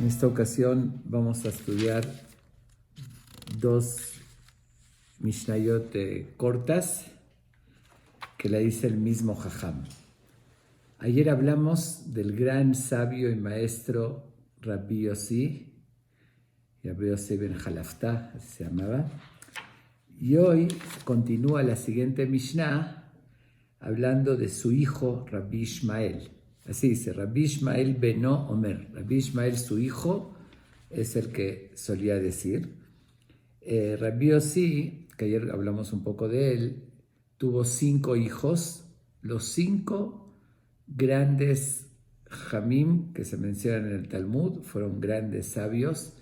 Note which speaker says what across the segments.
Speaker 1: En esta ocasión vamos a estudiar dos Mishnayot cortas que la dice el mismo Jajam. Ayer hablamos del gran sabio y maestro Rabbi Yossi ben Jalafta, así se llamaba. Y hoy continúa la siguiente Mishnah hablando de su hijo Rabbi Ishmael. Así dice, Rabbi Ishmael beno Omer. Rabbi Ishmael, su hijo, es el que solía decir. Rabbi Yossi, que ayer hablamos un poco de él, tuvo 5 hijos, los 5 grandes Jamim que se mencionan en el Talmud, fueron grandes sabios,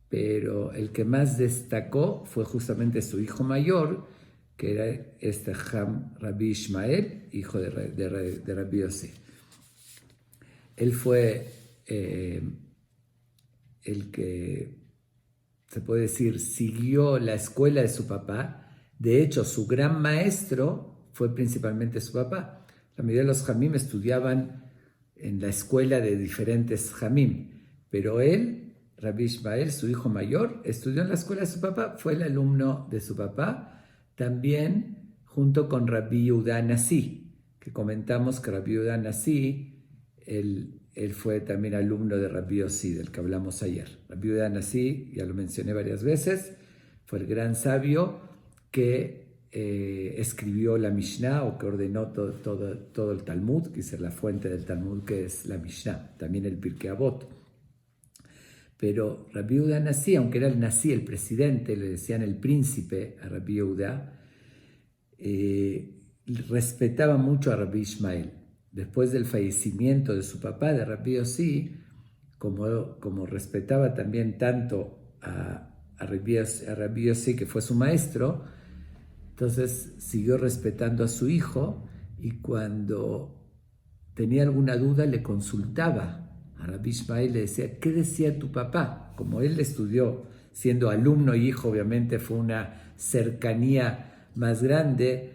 Speaker 1: pero el que más destacó fue justamente su hijo mayor, que era este Rabbi Ishmael, hijo de Rabbi Yossi. Él fue el que, se puede decir, siguió la escuela de su papá. De hecho, su gran maestro fue principalmente su papá. La mayoría de los Jamim estudiaban en la escuela de diferentes Jamim, pero él, Rabbi Ishmael, su hijo mayor, estudió en la escuela de su papá, fue el alumno de su papá, también junto con Rabbi Yehuda Nasi, que comentamos que Rabbi Yehuda Nasi, él fue también alumno de Rabbi Yossi, del que hablamos ayer. Rabbi Yehuda Nasi, ya lo mencioné varias veces, fue el gran sabio que escribió la Mishnah, o que ordenó todo el Talmud, que es la fuente del Talmud, que es la Mishnah, también el Pirkei Avot. Pero Rabbi Yehuda Nasi, aunque era el Nasi, el presidente, le decían el príncipe a Rabbi Yehuda, respetaba mucho a Rabbi Ishmael. Después del fallecimiento de su papá, de Rabbi Yossi, como respetaba también tanto a Rabbi Yossi, que fue su maestro, entonces siguió respetando a su hijo, y cuando tenía alguna duda le consultaba a Rabbi Ishmael, le decía, ¿qué decía tu papá? Como él estudió, siendo alumno y hijo, obviamente fue una cercanía más grande.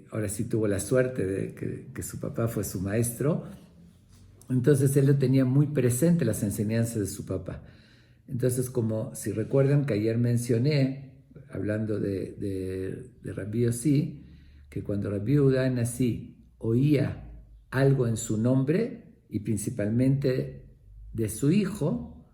Speaker 1: Ahora sí tuvo la suerte de que su papá fue su maestro. Entonces él lo tenía muy presente, las enseñanzas de su papá. Entonces, como si recuerdan que ayer mencioné, hablando de Rabbi Yossi, que cuando Rabbi Yehuda Nasi oía algo en su nombre, y principalmente de su hijo,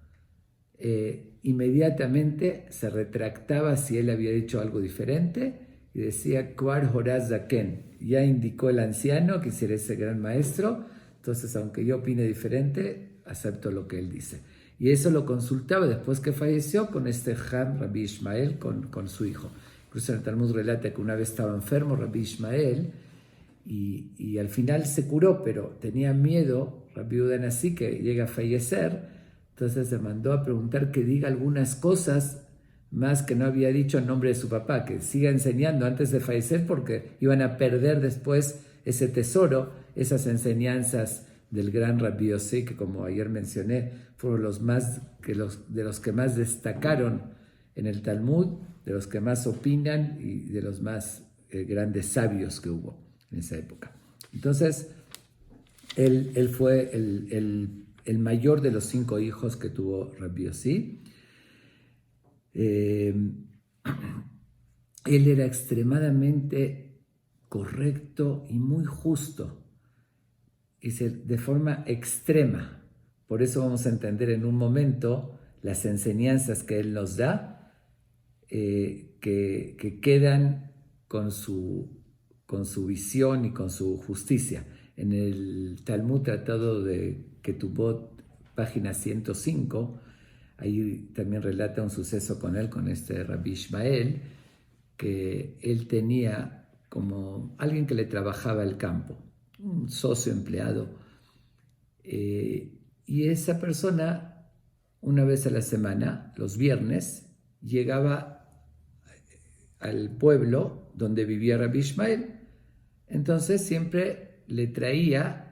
Speaker 1: inmediatamente se retractaba si él había dicho algo diferente, y decía, Kvar Horaz Zaken, ya indicó el anciano que será ese gran maestro, entonces aunque yo opine diferente, acepto lo que él dice. Y eso lo consultaba después que falleció con este Rabbi Ishmael, con su hijo. Incluso en el Talmud relata que una vez estaba enfermo Rabbi Ishmael, y al final se curó, pero tenía miedo Rabbi Yehuda Nasi que llega a fallecer, entonces se mandó a preguntar que diga algunas cosas más que no había dicho en nombre de su papá, que siga enseñando antes de fallecer, porque iban a perder después ese tesoro, esas enseñanzas del gran Rabbi Yossi, que como ayer mencioné, fueron de los que más destacaron en el Talmud, de los que más opinan y de los más grandes sabios que hubo en esa época. Entonces, él fue el mayor de los 5 hijos que tuvo Rabbi Yossi. Él era extremadamente correcto y muy justo, y de forma extrema. Por eso vamos a entender en un momento las enseñanzas que él nos da, que quedan con su visión y con su justicia. En el Talmud Tratado de Ketubot, página 105, ahí también relata un suceso con él, con este Rabbi Ishmael, que él tenía como alguien que le trabajaba el campo, un socio empleado, y esa persona, una vez a la semana, los viernes, llegaba al pueblo donde vivía Rabbi Ishmael. Entonces siempre le traía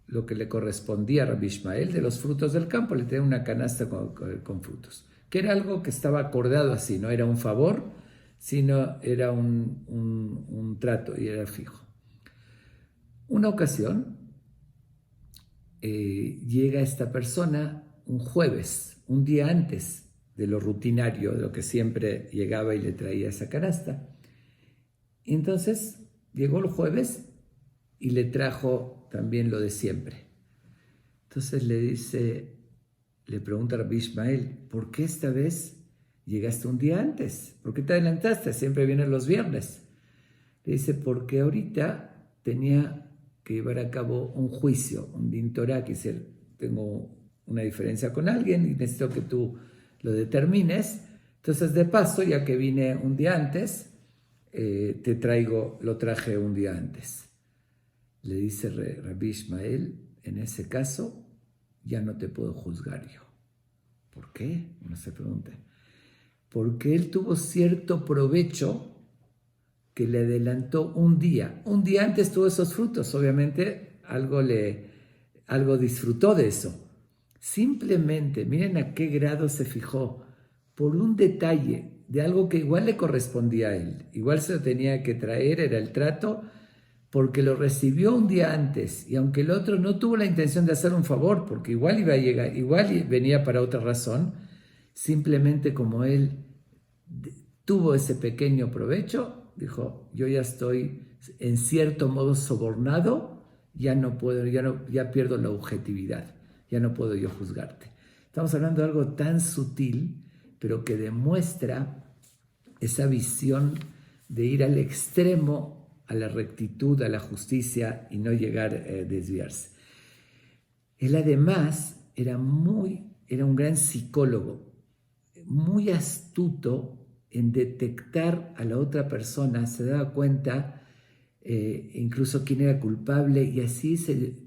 Speaker 1: lo que le correspondía a Rabbi Ishmael de los frutos del campo, le traía una canasta con frutos, que era algo que estaba acordado así, no era un favor, sino era un trato, y era fijo. Una ocasión llega esta persona un jueves, un día antes de lo rutinario, de lo que siempre llegaba y le traía esa canasta. Y entonces llegó el jueves y le trajo también lo de siempre. Entonces le pregunta a Rabbi Ishmael, ¿por qué esta vez llegaste un día antes? ¿Por qué te adelantaste? Siempre vienen los viernes. Le dice, porque ahorita tenía que llevar a cabo un juicio, un din Torah, que tengo una diferencia con alguien y necesito que tú lo determines. Entonces, de paso, ya que vine un día antes, lo traje un día antes. Le dice Rabbi Ishmael, en ese caso, ya no te puedo juzgar yo. ¿Por qué? Uno se pregunta. Porque él tuvo cierto provecho que le adelantó un día. Un día antes tuvo esos frutos, obviamente algo disfrutó de eso. Simplemente, miren a qué grado se fijó, por un detalle de algo que igual le correspondía a él, igual se lo tenía que traer, era el trato, porque lo recibió un día antes, y aunque el otro no tuvo la intención de hacer un favor, porque igual iba a llegar, igual venía para otra razón, simplemente como él tuvo ese pequeño provecho, dijo, yo ya estoy en cierto modo sobornado, ya no puedo, ya pierdo la objetividad, ya no puedo yo juzgarte. Estamos hablando de algo tan sutil, pero que demuestra esa visión de ir al extremo, a la rectitud, a la justicia y no llegar a desviarse. Él además era un gran psicólogo, muy astuto en detectar a la otra persona, se daba cuenta incluso quién era culpable y así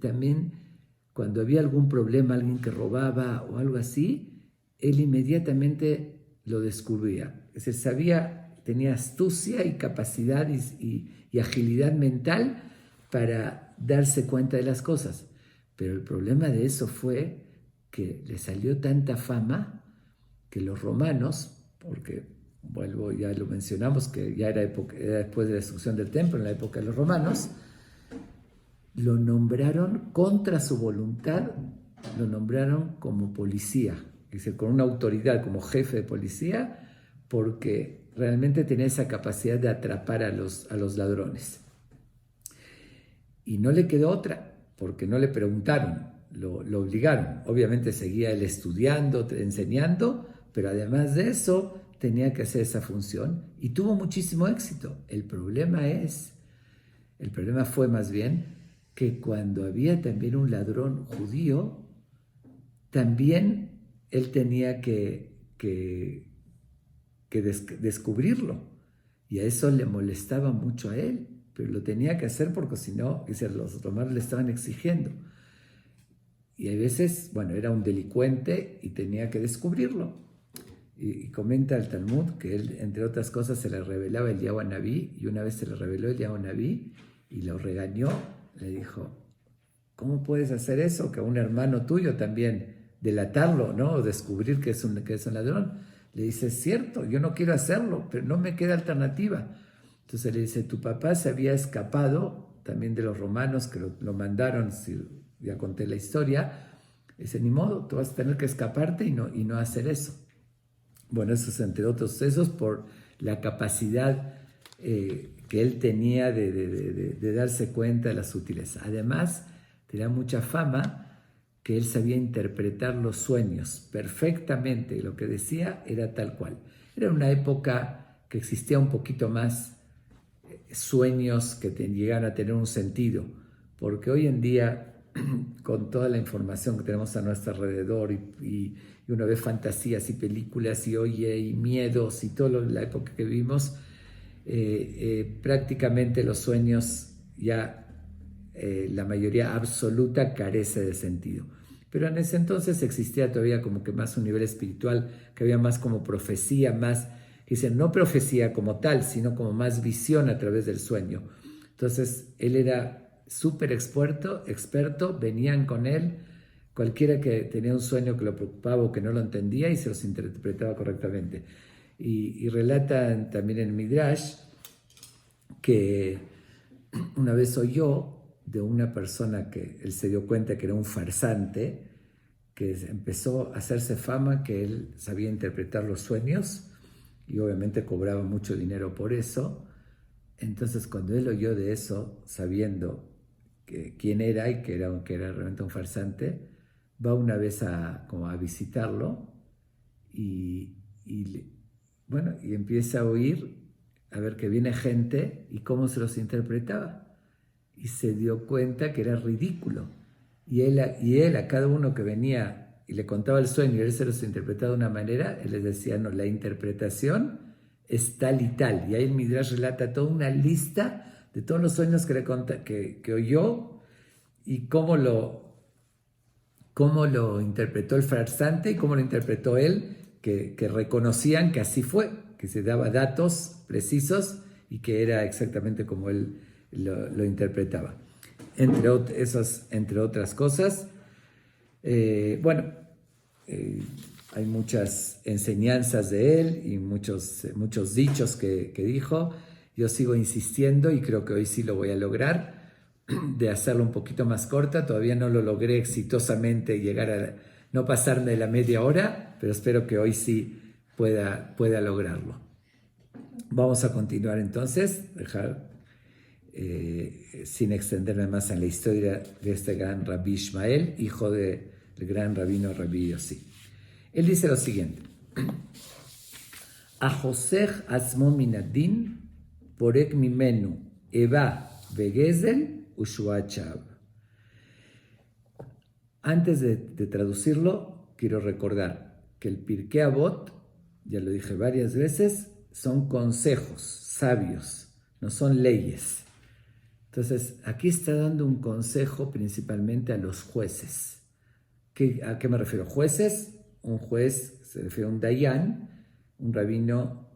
Speaker 1: también cuando había algún problema, alguien que robaba o algo así, él inmediatamente lo descubría. Es decir, tenía astucia y capacidad y agilidad mental para darse cuenta de las cosas. Pero el problema de eso fue que le salió tanta fama que los romanos, porque ya lo mencionamos, que ya era después de la destrucción del templo, en la época de los romanos, lo nombraron contra su voluntad, lo nombraron como policía, es decir, con una autoridad como jefe de policía, porque realmente tenía esa capacidad de atrapar a los ladrones. Y no le quedó otra, porque no le preguntaron, lo obligaron. Obviamente seguía él estudiando, enseñando, pero además de eso tenía que hacer esa función y tuvo muchísimo éxito. El problema fue más bien que cuando había también un ladrón judío, también él tenía que descubrirlo. Y a eso le molestaba mucho a él, pero lo tenía que hacer porque si no, los romanos le estaban exigiendo. Y a veces, era un delincuente y tenía que descubrirlo. Y comenta el Talmud que él, entre otras cosas, se le revelaba Eliyahu Anabí, y una vez se le reveló Eliyahu Anabí y lo regañó, le dijo, ¿cómo puedes hacer eso? Que a un hermano tuyo también delatarlo, ¿no? O descubrir que es un ladrón. Le dice, es cierto, yo no quiero hacerlo, pero no me queda alternativa. Entonces le dice, tu papá se había escapado también de los romanos que lo mandaron, ya conté la historia. Dice, ni modo, tú vas a tener que escaparte y no hacer eso. Bueno, eso es entre otros sucesos por la capacidad que él tenía de darse cuenta de la sutileza. Además, tenía mucha fama que él sabía interpretar los sueños perfectamente. Lo que decía era tal cual. Era una época que existía un poquito más sueños que llegaran a tener un sentido, porque hoy en día, con toda la información que tenemos a nuestro alrededor y uno ve fantasías y películas y oye y miedos y toda la época que vivimos, prácticamente los sueños ya la mayoría absoluta carece de sentido. Pero en ese entonces existía todavía como que más un nivel espiritual, que había más como profecía, más, dicen, no profecía como tal, sino como más visión a través del sueño. Entonces él era súper experto, venían con él, cualquiera que tenía un sueño que lo preocupaba o que no lo entendía y se los interpretaba correctamente. Y relatan también en Midrash que una vez oyó de una persona que él se dio cuenta que era un farsante, que empezó a hacerse fama que él sabía interpretar los sueños y obviamente cobraba mucho dinero por eso. Entonces cuando él oyó de eso, sabiendo quién era y que era realmente un farsante, va una vez como a visitarlo y bueno, y empieza a oír, a ver que viene gente y cómo se los interpretaba. Y se dio cuenta que era ridículo. Y él a cada uno que venía y le contaba el sueño y él se los interpretaba de una manera, él les decía, no, la interpretación es tal y tal. Y ahí el Midrash relata toda una lista de todos los sueños que oyó y cómo lo interpretó el farsante y cómo lo interpretó él, que reconocían que así fue, que se daba datos precisos y que era exactamente como él lo interpretaba. Entre otras cosas, hay muchas enseñanzas de él y muchos dichos que dijo. Yo sigo insistiendo y creo que hoy sí lo voy a lograr, de hacerlo un poquito más corta. Todavía no lo logré exitosamente no pasarme de la media hora, pero espero que hoy sí pueda lograrlo. Vamos a continuar entonces, sin extenderme más en la historia de este gran Rabbi Ishmael, hijo del gran rabino Rabbi Yossi. Él dice lo siguiente: Ajosech asmo minadin porek mimenu eva vegezel ushuachab. Antes de traducirlo, quiero recordar que el Pirkei Avot, ya lo dije varias veces, son consejos sabios, no son leyes. Entonces, aquí está dando un consejo principalmente a los jueces. ¿A qué me refiero? Jueces, un juez se refiere a un dayan, un rabino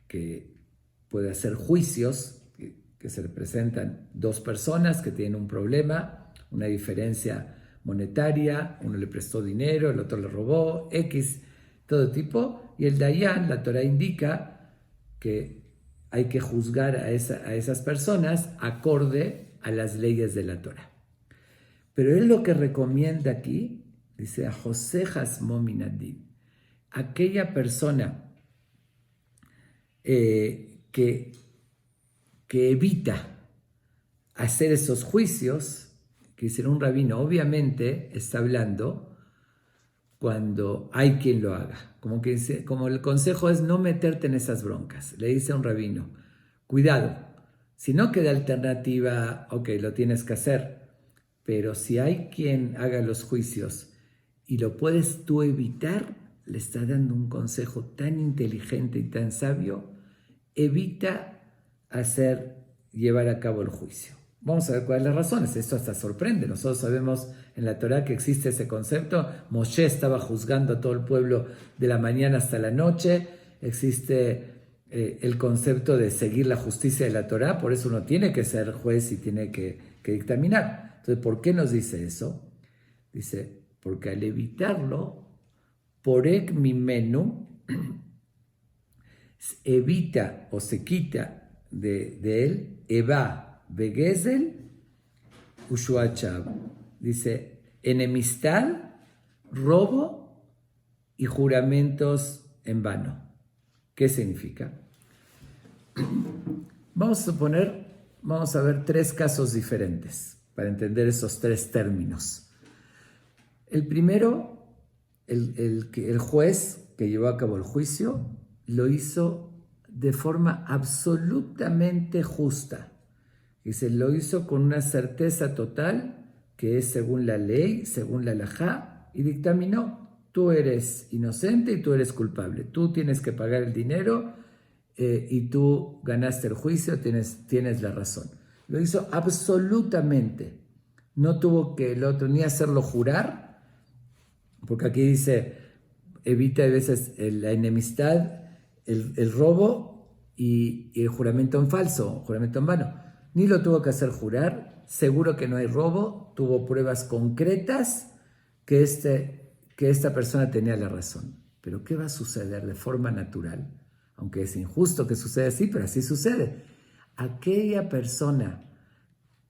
Speaker 1: que puede hacer juicios, que se representan dos personas que tienen un problema, una diferencia monetaria, uno le prestó dinero, el otro le robó, X, todo tipo, y el dayan, la Torah indica que hay que juzgar a esas personas acorde a las leyes de la Torah. Pero él lo que recomienda aquí, dice, a José Hasmo Minadin, aquella persona que evita hacer esos juicios, que dice un rabino, obviamente está hablando cuando hay quien lo haga. Como el consejo es no meterte en esas broncas. Le dice a un rabino, cuidado, si no queda alternativa, ok, lo tienes que hacer, pero si hay quien haga los juicios y lo puedes tú evitar, le está dando un consejo tan inteligente y tan sabio, evita llevar a cabo el juicio. Vamos a ver cuáles son las razones. Esto hasta sorprende. Nosotros sabemos en la Torah que existe ese concepto. Moshe estaba juzgando a todo el pueblo de la mañana hasta la noche. Existe el concepto de seguir la justicia de la Torah. Por eso uno tiene que ser juez y tiene que dictaminar. Entonces, ¿por qué nos dice eso? Dice, porque al evitarlo, porek mimenu, evita o se quita de él, eva, Begezel, Ushuachab. Dice, enemistad, robo y juramentos en vano. ¿Qué significa? Vamos a ver tres casos diferentes para entender esos tres términos. El primero, el juez que llevó a cabo el juicio lo hizo de forma absolutamente justa. Dice, lo hizo con una certeza total, que es según la ley, según la halajá, y dictaminó, tú eres inocente y tú eres culpable. Tú tienes que pagar el dinero y tú ganaste el juicio, tienes la razón. Lo hizo absolutamente. No tuvo que el otro ni hacerlo jurar, porque aquí dice, evita a veces la enemistad, el robo y el juramento en falso, juramento en vano. Ni lo tuvo que hacer jurar, seguro que no hay robo, tuvo pruebas concretas que esta persona tenía la razón. Pero ¿qué va a suceder de forma natural? Aunque es injusto que suceda así, pero así sucede. Aquella persona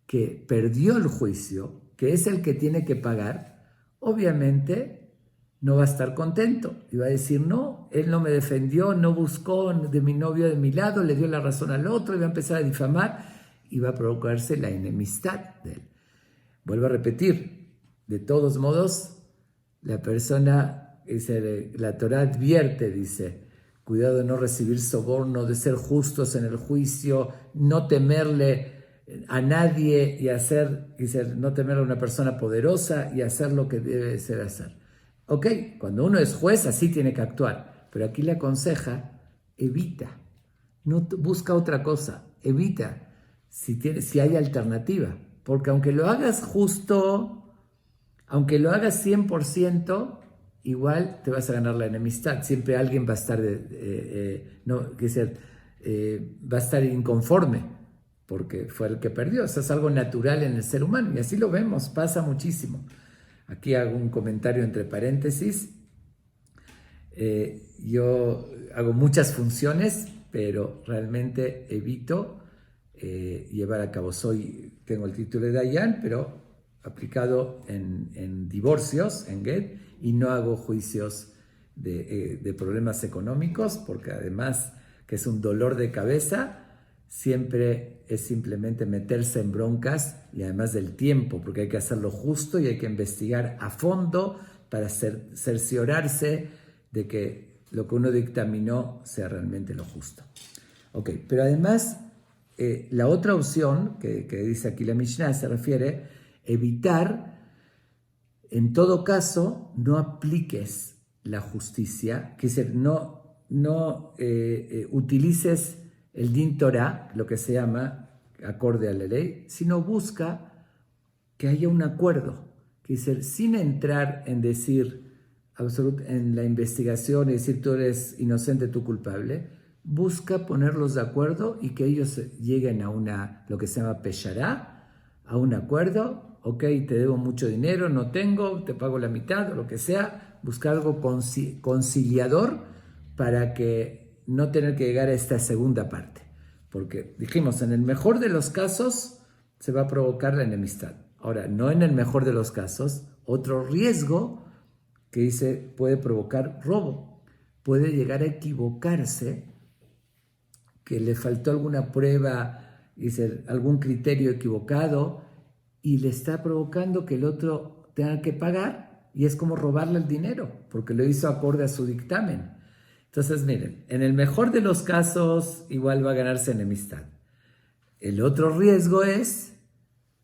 Speaker 1: que perdió el juicio, que es el que tiene que pagar, obviamente no va a estar contento y va a decir, no, él no me defendió, no buscó de mi novio de mi lado, le dio la razón al otro y va a empezar a difamar y va a provocarse la enemistad de él. Vuelvo a repetir, de todos modos, la persona, la Torá advierte, dice, cuidado de no recibir soborno, de ser justos en el juicio, no temerle a nadie y no temerle a una persona poderosa y hacer lo que debe ser hacer. Ok, cuando uno es juez así tiene que actuar, pero aquí le aconseja, evita, no busca otra cosa, evita si hay alternativa, porque aunque lo hagas justo, aunque lo hagas 100%, igual te vas a ganar la enemistad, siempre alguien va a estar, va a estar inconforme, porque fue el que perdió, eso es algo natural en el ser humano, y así lo vemos, pasa muchísimo. Aquí hago un comentario entre paréntesis. Yo hago muchas funciones, pero realmente evito llevar a cabo. Tengo el título de Dayan, pero aplicado en divorcios, en Get, y no hago juicios de problemas económicos, porque además que es un dolor de cabeza, siempre es simplemente meterse en broncas y además del tiempo, porque hay que hacerlo justo y hay que investigar a fondo para cerciorarse de que lo que uno dictaminó sea realmente lo justo. Ok, pero además la otra opción que dice aquí la Mishnah se refiere a evitar, en todo caso, no apliques la justicia, que es decir, no utilices el Din Torah, lo que se llama acorde a la ley, sino busca que haya un acuerdo, que es sin entrar en decir en la investigación y decir tú eres inocente, tú culpable, busca ponerlos de acuerdo y que ellos lleguen a lo que se llama peshará, a un acuerdo. Ok, te debo mucho dinero, no tengo, te pago la mitad o lo que sea, buscar algo conciliador para que no tener que llegar a esta segunda parte, porque dijimos, en el mejor de los casos se va a provocar la enemistad. Ahora, no en el mejor de los casos, otro riesgo que dice puede provocar robo, puede llegar a equivocarse, que le faltó alguna prueba, dice, algún criterio equivocado y le está provocando que el otro tenga que pagar y es como robarle el dinero, porque lo hizo acorde a su dictamen. Entonces, miren, en el mejor de los casos igual va a ganarse enemistad. El otro riesgo es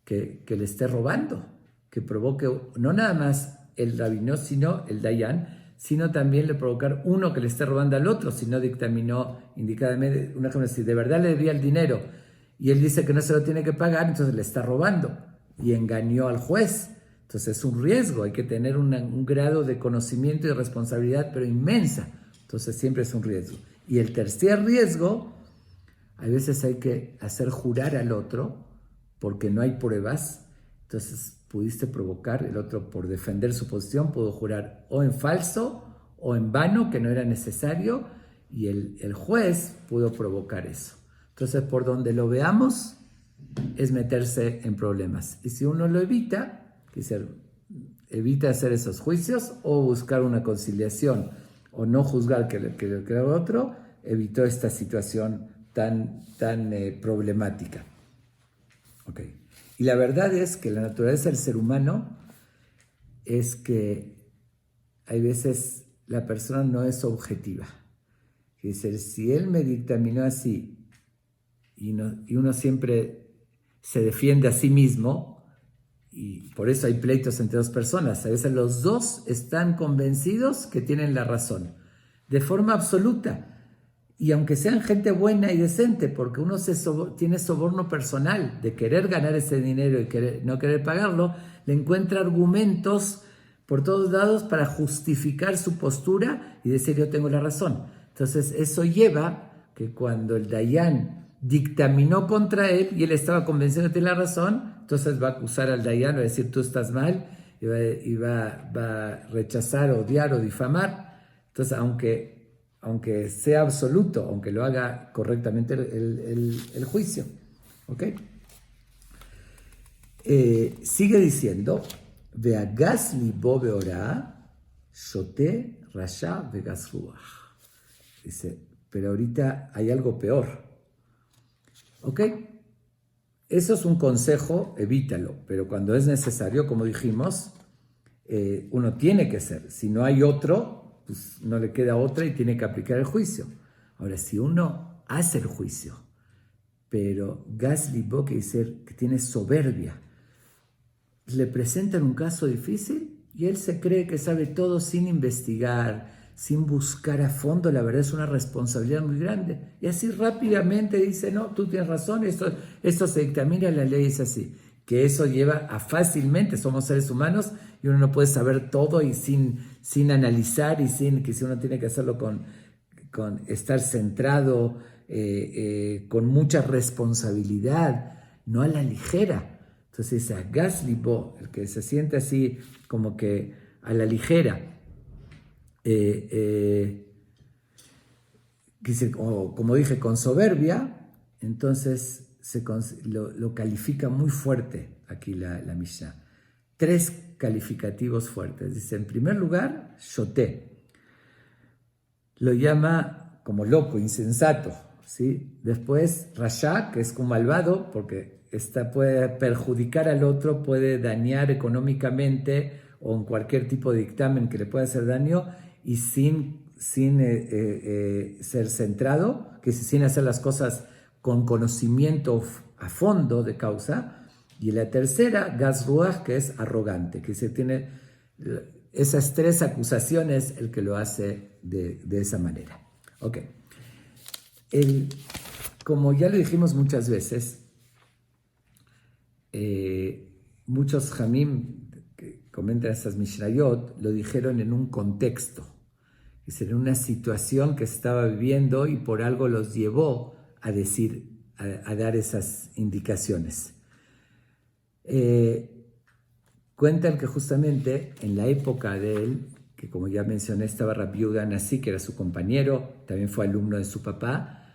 Speaker 1: que le esté robando, que provoque no nada más el rabino, sino el dayan, sino también le provocar uno que le esté robando al otro, si no dictaminó indicadamente. Un ejemplo, si de verdad le debía el dinero y él dice que no se lo tiene que pagar, entonces le está robando y engañó al juez. Entonces es un riesgo, hay que tener un grado de conocimiento y responsabilidad, pero inmensa. Entonces siempre es un riesgo. Y el tercer riesgo, a veces hay que hacer jurar al otro porque no hay pruebas. Entonces pudiste provocar, el otro por defender su posición pudo jurar o en falso o en vano, que no era necesario, y el juez pudo provocar eso. Entonces por donde lo veamos es meterse en problemas. Y si uno lo evita, evita hacer esos juicios o buscar una conciliación o no juzgar que el otro, evitó esta situación tan problemática. Okay. Y la verdad es que la naturaleza del ser humano es que hay veces la persona no es objetiva. Es decir, si él me dictaminó así y uno siempre se defiende a sí mismo, y por eso hay pleitos entre dos personas. A veces los dos están convencidos que tienen la razón, de forma absoluta. Y aunque sean gente buena y decente, porque uno tiene soborno personal de querer ganar ese dinero y no querer pagarlo, le encuentra argumentos por todos lados para justificar su postura y decir yo tengo la razón. Entonces eso lleva que cuando el Dayan dictaminó contra él y él estaba convencido de tener la razón, entonces va a acusar al Dayan, va a decir tú estás mal y va a rechazar, odiar o difamar. Entonces aunque sea absoluto, aunque lo haga correctamente el juicio. ¿Ok? Sigue diciendo, Veagas libo beorá, Shoté, Rasha, Vegas Ruach. Dice, pero ahorita hay algo peor. ¿Ok? Eso es un consejo, evítalo. Pero cuando es necesario, como dijimos, uno tiene que ser. Si no hay otro, pues no le queda otra y tiene que aplicar el juicio. Ahora, si uno hace el juicio, pero Gas Libo, que dice que tiene soberbia, le presentan un caso difícil y él se cree que sabe todo sin investigar, sin buscar a fondo. La verdad es una responsabilidad muy grande. Y así rápidamente dice, no, tú tienes razón, esto se dictamina, la ley es así. Que eso lleva a fácilmente, somos seres humanos y uno no puede saber todo y sin analizar y que si uno tiene que hacerlo con estar centrado, con mucha responsabilidad, no a la ligera. Entonces dice, Gas Libo, el que se siente así como que a la ligera, como dije, con soberbia, entonces lo califica muy fuerte aquí la Mishnah. 3 calificativos fuertes. Dice, en primer lugar, Shoté. Lo llama como loco, insensato, ¿sí? Después, Rasha, que es como malvado, porque puede perjudicar al otro, puede dañar económicamente o en cualquier tipo de dictamen que le pueda hacer daño y sin ser centrado, que sin hacer las cosas con conocimiento a fondo de causa. Y la tercera, Gas Ruach, que es arrogante, que se tiene esas 3 acusaciones, el que lo hace de esa manera. Ok. Como ya lo dijimos muchas veces, muchos Jamim que comentan estas Mishnayot lo dijeron en un contexto, es en una situación que se estaba viviendo y por algo los llevó a decir, a dar esas indicaciones. Cuentan que justamente en la época de él, que como ya mencioné estaba Rabbi Yehuda Nasi, que era su compañero, también fue alumno de su papá.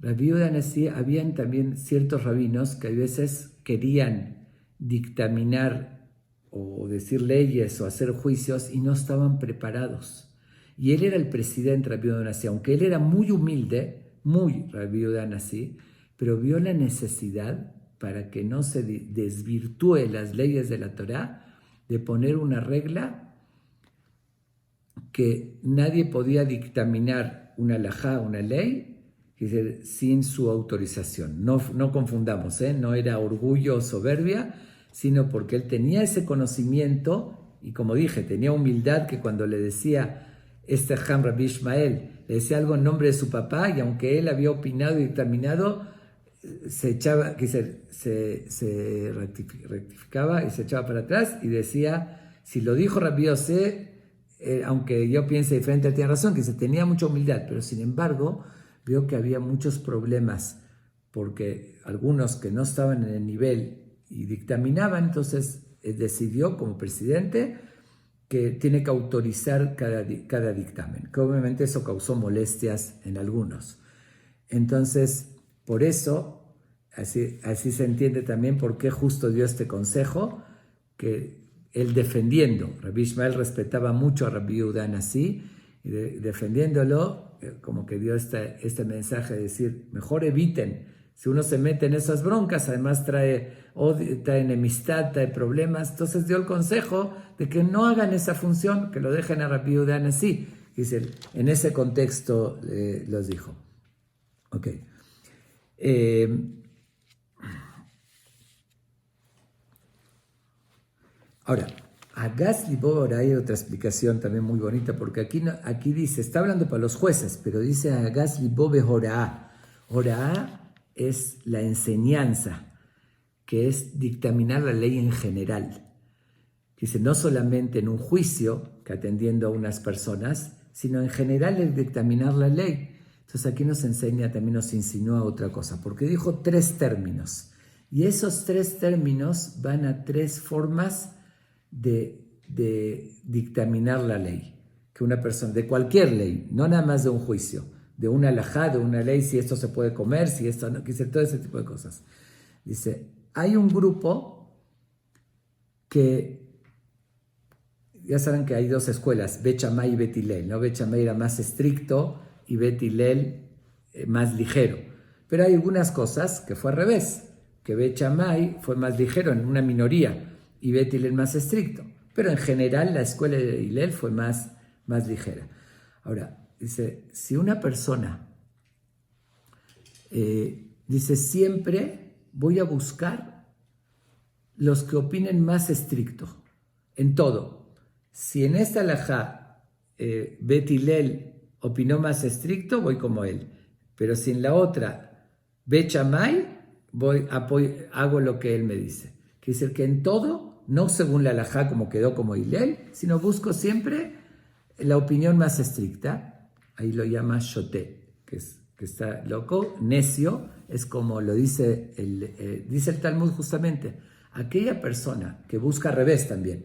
Speaker 1: Rabbi Yehuda Nasi, habían también ciertos rabinos que a veces querían dictaminar o decir leyes o hacer juicios y no estaban preparados. Y él era el presidente Rabbi Yehuda Nasi, aunque él era muy humilde, muy Rabbi Yehuda Nasi, pero vio la necesidad para que no se desvirtúe las leyes de la Torá, de poner una regla que nadie podía dictaminar una halajá, una ley, sin su autorización. No confundamos, no era orgullo o soberbia, sino porque él tenía ese conocimiento y, como dije, tenía humildad, que cuando le decía Ham Rabbi Ishmael, le decía algo en nombre de su papá, y aunque él había opinado y dictaminado, se echaba, se rectificaba y se echaba para atrás y decía, si lo dijo Rabbi Yosef, aunque yo piense diferente, él tiene razón, que se tenía mucha humildad, pero sin embargo vio que había muchos problemas, porque algunos que no estaban en el nivel y dictaminaban, entonces decidió como presidente que tiene que autorizar cada dictamen, que obviamente eso causó molestias en algunos. Entonces, por eso, así se entiende también por qué justo dio este consejo, que él defendiendo, Rabbi Ishmael respetaba mucho a Rabbi Yehuda Nasi, y defendiéndolo, como que dio este mensaje de decir, mejor eviten, si uno se mete en esas broncas, además trae enemistad, trae problemas. Entonces dio el consejo de que no hagan esa función, que lo dejen a Rabbi Yehuda Nasi. Dice, en ese contexto los dijo. Ok. Ahora, a Gas Libo, ahora hay otra explicación también muy bonita, porque aquí dice, está hablando para los jueces, pero dice a Gas Libo Behoraá. Horaá es la enseñanza, que es dictaminar la ley en general. Dice, no solamente en un juicio, que atendiendo a unas personas, sino en general el dictaminar la ley. Entonces aquí nos enseña, también nos insinúa otra cosa, porque dijo 3 términos. Y esos 3 términos van a 3 formas de dictaminar la ley. Que una persona, de cualquier ley, no nada más de un juicio, de una halajá, de una ley, si esto se puede comer, si esto no, dice todo ese tipo de cosas. Dice, hay un grupo que ya saben que hay dos escuelas, Bet Shammai y Bet Hillel, ¿no? Bet Shammai era más estricto y Bet Hillel más ligero. Pero hay algunas cosas que fue al revés, que Bet Shammai fue más ligero en una minoría y Bet Hillel más estricto. Pero en general la escuela de Hillel fue más ligera. Ahora, dice, si una persona dice, siempre voy a buscar los que opinen más estricto en todo. Si en esta halajá Bet Hillel opinó más estricto, voy como él. Pero si en la otra Bet Shammai, hago lo que él me dice. Quiere decir que en todo, no según la halajá como quedó como Hillel, sino busco siempre la opinión más estricta. Ahí lo llama shoté, que está loco, necio, es como lo dice el Talmud justamente. Aquella persona que busca al revés también,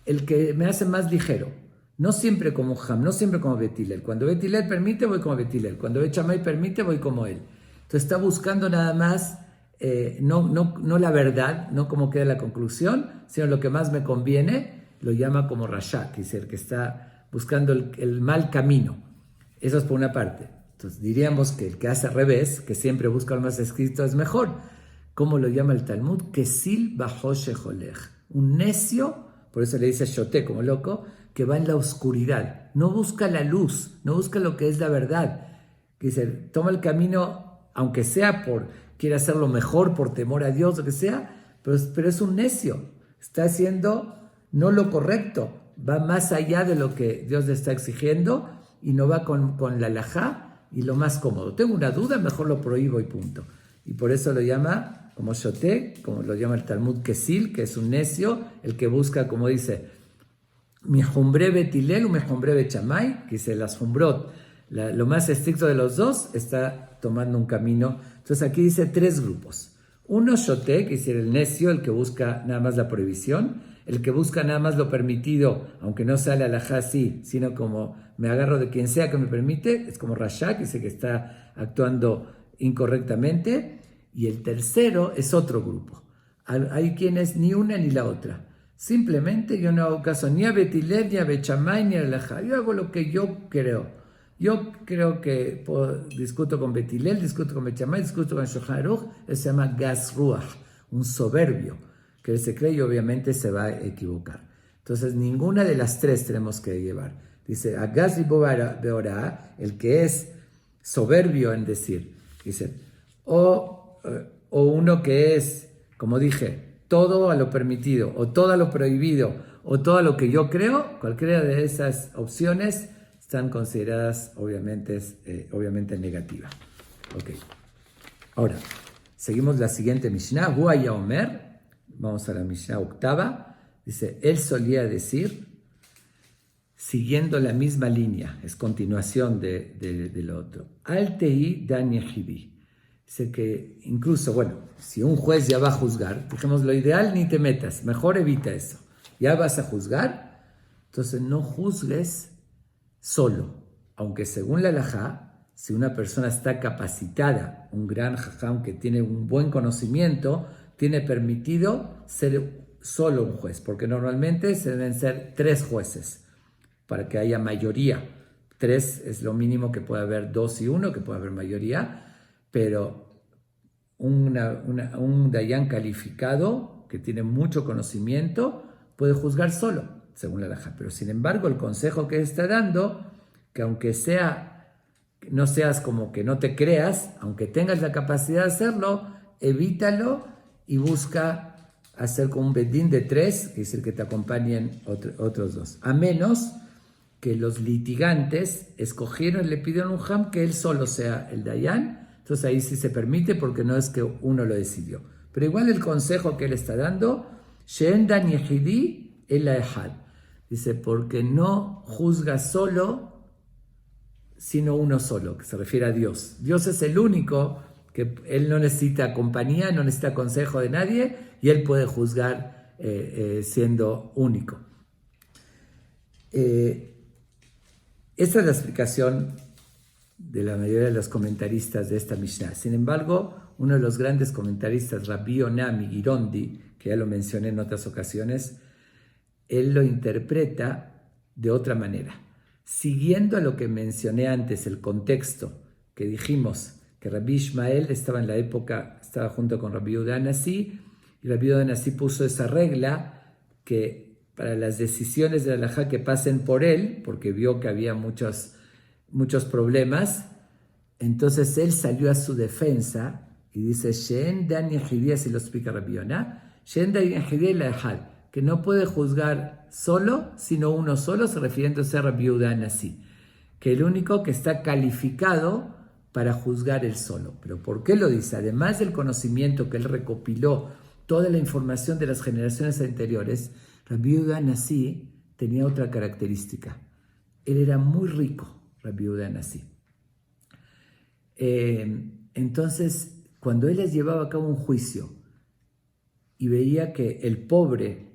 Speaker 1: el que me hace más ligero, no siempre como Ham, no siempre como Bet Hillel. Cuando Bet Hillel permite, voy como Bet Hillel. Cuando Bet Shammai permite, voy como él. Entonces está buscando nada más, no la verdad, no como queda la conclusión, sino lo que más me conviene, lo llama como Rasha, que es el que está buscando el mal camino. Eso es por una parte. Entonces diríamos que el que hace al revés, que siempre busca lo más escrito, es mejor. ¿Cómo lo llama el Talmud? Kesil bajo shejolech. Un necio, por eso le dice shoté como loco, que va en la oscuridad. No busca la luz, no busca lo que es la verdad. Que dice, toma el camino, aunque sea quiere hacerlo mejor, por temor a Dios, lo que sea, pero es un necio. Está haciendo no lo correcto. Va más allá de lo que Dios le está exigiendo y no va con la halajá y lo más cómodo. Tengo una duda, mejor lo prohíbo y punto. Y por eso lo llama como shoté, como lo llama el Talmud Kesil, que es un necio, el que busca, como dice, mi jumbre Bet Hillel o mi jumbre Bet Shammai, que dice las jumbrot, lo más estricto de los dos, está tomando un camino. Entonces aquí dice tres grupos. Uno shoté, que es el necio, el que busca nada más la prohibición, el que busca nada más lo permitido, aunque no sale a la así, sino como me agarro de quien sea que me permite, es como Rasha, que dice que está actuando incorrectamente. Y el tercero es otro grupo. Hay quienes ni una ni la otra. Simplemente yo no hago caso ni a Bet Hillel, ni a Bet Shammai, ni a la halajá. Yo hago lo que yo creo. Yo creo que discuto con Bet Hillel, discuto con Bet Shammai, discuto con Shulchan Aruch. Eso se llama Gas Ruach, un soberbio, que se cree y obviamente se va a equivocar. Entonces, ninguna de las tres tenemos que llevar. Dice, Agas y Beorá, el que es soberbio en decir, dice, o uno que es, como dije, todo a lo permitido, o todo a lo prohibido, o todo a lo que yo creo, cualquiera de esas opciones están consideradas obviamente negativas. Ok. Ahora, seguimos la siguiente Mishnah, Huaya Omer, vamos a la Mishnah octava, dice, él solía decir, siguiendo la misma línea, es continuación de lo otro, Al Tehi Dan Yehidi. Dice que incluso, si un juez ya va a juzgar, dijimos lo ideal ni te metas, mejor evita eso. Ya vas a juzgar, entonces no juzgues solo, aunque según la halajá, si una persona está capacitada, un gran jajam que tiene un buen conocimiento, tiene permitido ser solo un juez, porque normalmente se deben ser 3 jueces para que haya mayoría. 3 es lo mínimo que puede haber, 2 y 1 que puede haber mayoría. Pero un dayán calificado que tiene mucho conocimiento puede juzgar solo, según la halajá. Pero sin embargo, el consejo que está dando, que aunque no seas como que no te creas, aunque tengas la capacidad de hacerlo, evítalo y busca hacer como un bedín de 3, que es el que te acompañen otros 2. A menos que los litigantes escogieron, le pidieron un jam que él solo sea el dayán. Entonces ahí sí se permite porque no es que uno lo decidió. Pero igual el consejo que él está dando, She'en dan yehidi ela ehad. Dice, porque no juzga solo, sino uno solo, que se refiere a Dios. Dios es el único, que él no necesita compañía, no necesita consejo de nadie, y él puede juzgar siendo único. Esta es la explicación de la mayoría de los comentaristas de esta Mishnah. Sin embargo, uno de los grandes comentaristas, Rabbi Onam Girondi, que ya lo mencioné en otras ocasiones, él lo interpreta de otra manera. Siguiendo a lo que mencioné antes, el contexto que dijimos, que Rabbi Ishmael estaba en la época, estaba junto con Rabbi Yehuda Anasí, y Rabbi Yehuda Anasí puso esa regla que para las decisiones de la halajá que pasen por él, porque vio que había muchos problemas, entonces él salió a su defensa y dice, She'en dan yehidía, si lo explica Rabbi Yonah, She'en dan yehidía y la ejal, que no puede juzgar solo, sino uno solo, se refiriéndose a Rabbi Yehuda Anasí, que el único que está calificado para juzgar él solo. ¿Pero por qué lo dice? Además del conocimiento que él recopiló, toda la información de las generaciones anteriores, Rabbi Yehuda Anasí tenía otra característica. Él era muy rico, Rabbi Yehuda Anasí. Entonces, cuando él les llevaba a cabo un juicio y veía que el pobre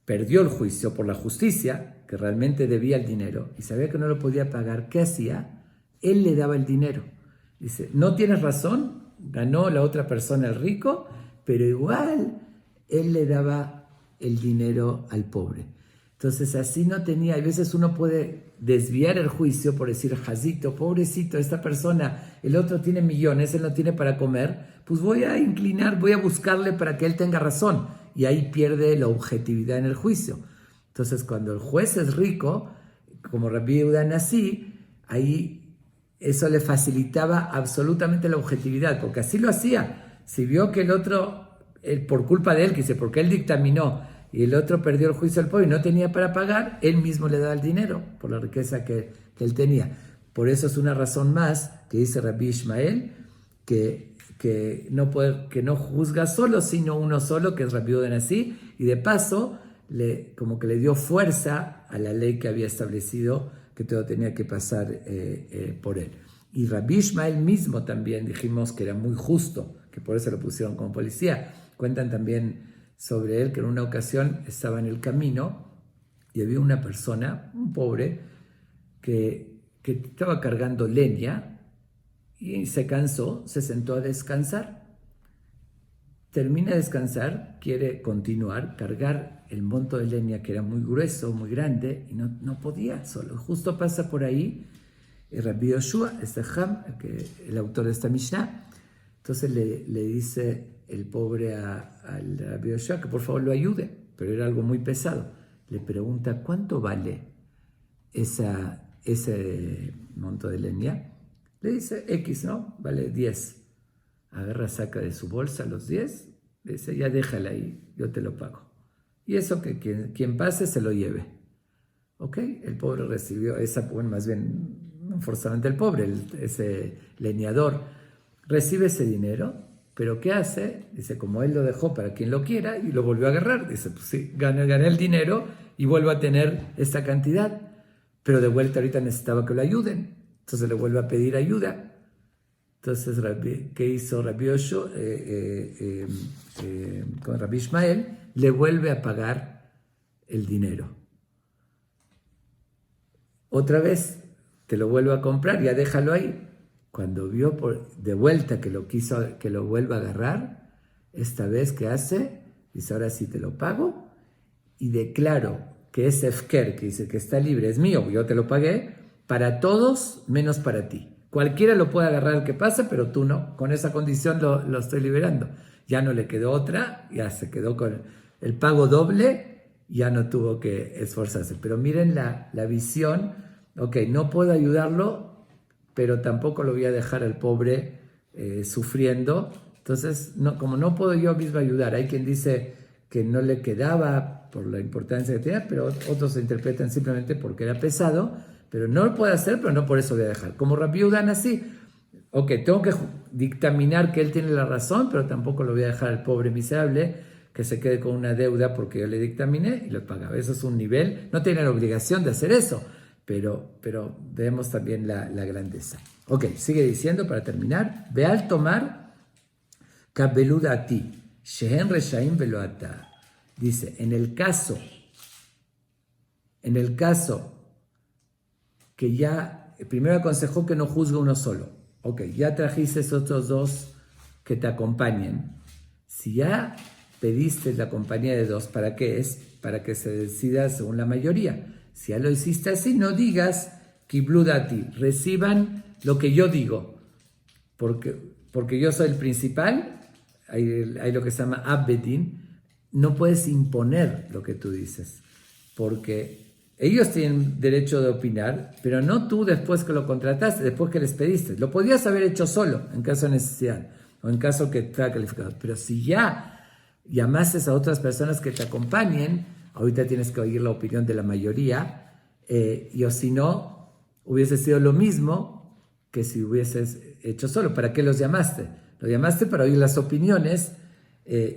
Speaker 1: perdió el juicio por la justicia, que realmente debía el dinero, y sabía que no lo podía pagar, ¿qué hacía? Él le daba el dinero. Dice, no tienes razón, ganó la otra persona el rico, pero igual él le daba el dinero al pobre. Entonces así no tenía, a veces uno puede desviar el juicio por decir, Jazito, pobrecito, esta persona, el otro tiene millones, él no tiene para comer, pues voy a inclinar, voy a buscarle para que él tenga razón, y ahí pierde la objetividad en el juicio. Entonces cuando el juez es rico, como Rabbi Yehuda Anasí, ahí eso le facilitaba absolutamente la objetividad, porque así lo hacía. Si vio que el otro, por culpa de él, que dice, porque él dictaminó, y el otro perdió el juicio al pobre y no tenía para pagar, él mismo le daba el dinero por la riqueza que él tenía. Por eso es una razón más que dice Rabbi Ishmael, que no juzga solo, sino uno solo, que es Rabbi Yehuda Anasí, y de paso, como que le dio fuerza a la ley que había establecido, que todo tenía que pasar por él. Y Rabbi Ishmael mismo también dijimos que era muy justo, que por eso lo pusieron como policía. Cuentan también sobre él que en una ocasión estaba en el camino y había una persona, un pobre, que estaba cargando leña y se cansó, se sentó a descansar. Termina de descansar, quiere continuar, cargar el monto de leña que era muy grueso, muy grande, y no podía solo. Justo pasa por ahí Rabbi Yoshua, el autor de esta Mishnah. Entonces le dice el pobre al Rabbi Yoshua que por favor lo ayude, pero era algo muy pesado. Le pregunta, ¿cuánto vale ese monto de leña? Le dice, X, ¿no? Vale 10. Agarra, saca de su bolsa los 10, le dice, ya déjala ahí, yo te lo pago. Y eso que quien pase se lo lleve. ¿Ok? El pobre recibió más bien, no forzadamente el pobre, ese leñador, recibe ese dinero, pero ¿qué hace? Dice, como él lo dejó para quien lo quiera y lo volvió a agarrar, dice, pues sí, gané el dinero y vuelvo a tener esta cantidad, pero de vuelta ahorita necesitaba que lo ayuden, entonces le vuelve a pedir ayuda. Entonces, ¿qué hizo Rabbi Yoshua con Rabbi Ishmael? Le vuelve a pagar el dinero. Otra vez, te lo vuelvo a comprar, ya déjalo ahí. Cuando vio de vuelta que lo vuelva a agarrar, esta vez, ¿qué hace? Dice, ahora sí te lo pago y declaro que ese efker, que dice que está libre, es mío, yo te lo pagué, para todos menos para ti. Cualquiera lo puede agarrar el que pasa, pero tú no. Con esa condición lo estoy liberando. Ya no le quedó otra, ya se quedó con el pago doble, ya no tuvo que esforzarse. Pero miren la visión, ok, no puedo ayudarlo, pero tampoco lo voy a dejar al pobre sufriendo. Entonces, como no puedo yo mismo ayudar, hay quien dice que no le quedaba por la importancia que tenía, pero otros se interpretan simplemente porque era pesado, pero no lo puede hacer, pero no por eso lo voy a dejar. Como Rabbi Yehuda Anasí, ok, tengo que dictaminar que él tiene la razón, pero tampoco lo voy a dejar al pobre miserable que se quede con una deuda porque yo le dictaminé y lo pagaba. Eso es un nivel, no tiene la obligación de hacer eso, pero vemos también la grandeza. Ok, sigue diciendo para terminar, ve al tomar kabeluda a ti, shehen reshaim velo ata. Dice, en el caso que ya, primero aconsejó que no juzgue uno solo. Ok, ya trajiste esos otros dos que te acompañen. Si ya pediste la compañía de dos, ¿para qué es? Para que se decida según la mayoría. Si ya lo hiciste así, no digas kibludati, reciban lo que yo digo, porque yo soy el principal, hay lo que se llama abbedin, no puedes imponer lo que tú dices, porque ellos tienen derecho de opinar, pero no tú después que lo contrataste, después que les pediste. Lo podías haber hecho solo, en caso de necesidad, o en caso que fuera calificado. Pero si ya llamaste a otras personas que te acompañen, ahorita tienes que oír la opinión de la mayoría, y o si no, hubiese sido lo mismo que si hubieses hecho solo. ¿Para qué los llamaste? Los llamaste para oír las opiniones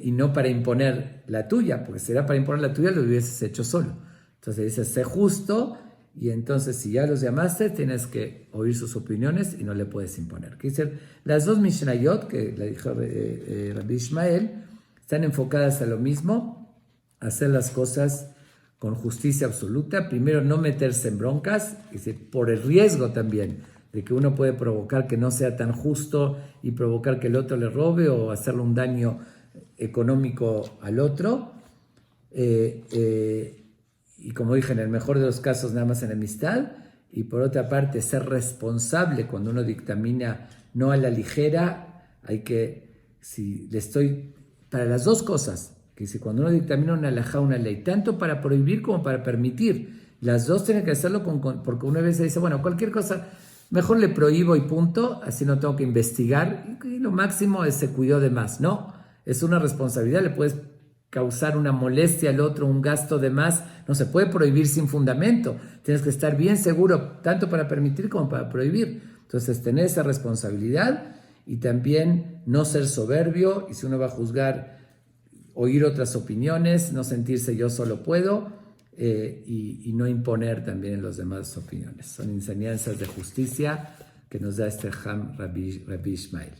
Speaker 1: y no para imponer la tuya, porque si era para imponer la tuya, lo hubieses hecho solo. Entonces dice, sé justo, y entonces si ya los llamaste, tienes que oír sus opiniones y no le puedes imponer. Que dice, las dos Mishnayot, que le dijo Rabbi Ishmael, están enfocadas a lo mismo, hacer las cosas con justicia absoluta. Primero, no meterse en broncas, dice, por el riesgo también de que uno puede provocar que no sea tan justo y provocar que el otro le robe o hacerle un daño económico al otro. Y como dije, en el mejor de los casos nada más enemistad, y por otra parte ser responsable cuando uno dictamina no a la ligera, hay que, si le estoy, para las dos cosas, que si cuando uno dictamina una halajá, una ley, tanto para prohibir como para permitir, las dos tienen que hacerlo porque una vez se dice, bueno, cualquier cosa, mejor le prohíbo y punto, así no tengo que investigar, y lo máximo es se cuidó de más, no, es una responsabilidad, le puedes causar una molestia al otro, un gasto de más, no se puede prohibir sin fundamento, tienes que estar bien seguro, tanto para permitir como para prohibir. Entonces, tener esa responsabilidad y también no ser soberbio, y si uno va a juzgar, oír otras opiniones, no sentirse yo solo puedo, y no imponer también en los demás opiniones. Son enseñanzas de justicia que nos da este Rabbi Ishmael.